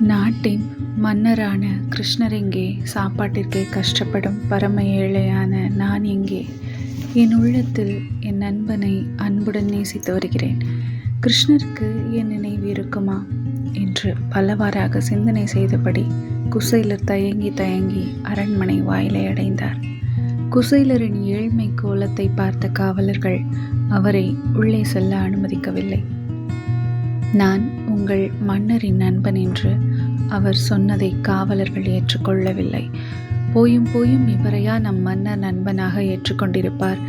நாட்டின் மன்னரான கிருஷ்ணர் எங்கே? சாப்பாட்டிற்கே கஷ்டப்படும் பரம ஏழையான நான் எங்கே? என் உள்ளத்தில் என் நண்பனை அன்புடன் நேசித்து வருகிறேன். கிருஷ்ணருக்கு என் நினைவு இருக்குமா என்று பலவாறாக சிந்தனை செய்தபடி குசேலர் தயங்கி தயங்கி அரண்மனை வாயிலை அடைந்தார். குசேலரின் ஏழ்மை கோலத்தை பார்த்த காவலர்கள் அவரை உள்ளே செல்ல அனுமதிக்கவில்லை. நான் உங்கள் மன்னரின் நண்பன் என்று அவர் சொன்னதை காவலர்கள் ஏற்றுக்கொள்ளவில்லை. போயும் போயும் இவரையா நம் மன்னர் நண்பனாக ஏற்றுக்கொண்டிருப்பார்,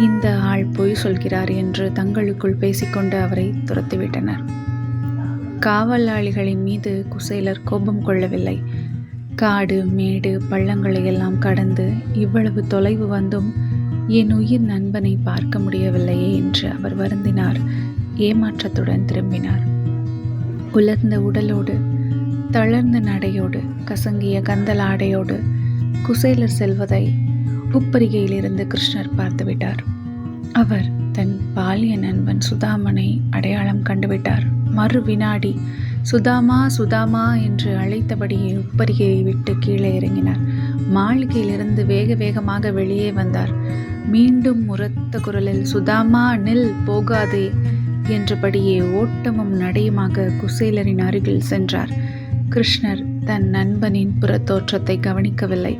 இந்த ஆள் பொய் சொல்கிறார் என்று தங்களுக்குள் பேசிக்கொண்டு அவரை துரத்திவிட்டனர். காவலாளிகளின் மீது குசேலர் கோபம் கொள்ளவில்லை. காடு மேடு பள்ளங்களை எல்லாம் கடந்து இவ்வளவு தொலைவு வந்தும் என் உயிர் நண்பனை பார்க்க முடியவில்லையே என்று அவர் வருந்தினார். ஏமாற்றத்துடன் திரும்பினார். உலர்ந்த உடலோடு தளர்ந்த நடையோடு கசங்கிய கந்தல் ஆடையோடு குசேலர் செல்வதை உப்பரிகையிலிருந்து கிருஷ்ணர் பார்த்துவிட்டார். அவர் தன் பாலிய நண்பன் சுதாமனை அடையாளம் கண்டுவிட்டார். மறு வினாடி சுதாமா சுதாமா என்று அழைத்தபடியே உப்பரிகையை விட்டு கீழே இறங்கினார். மாளிகையிலிருந்து வேக வேகமாக வெளியே வந்தார். மீண்டும் உரத்த குரலில் சுதாமா நில், போகாதே என்றபடியே ஓட்டமும் நடையுமாக குசேலரின் அருகில் சென்றார். கிருஷ்ணர் தன் நண்பனின் புறத்தோற்றத்தை கவனிக்கவில்லை.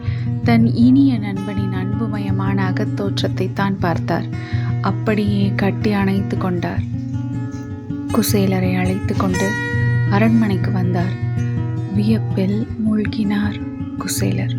தன் இனிய நண்பனின் அன்புமயமான அகத்தோற்றத்தை தான் பார்த்தார். அப்படியே கட்டி அணைத்து கொண்டார். குசேலரை அழைத்து கொண்டு அரண்மனைக்கு வந்தார். வியப்பில் மூழ்கினார் குசேலர்.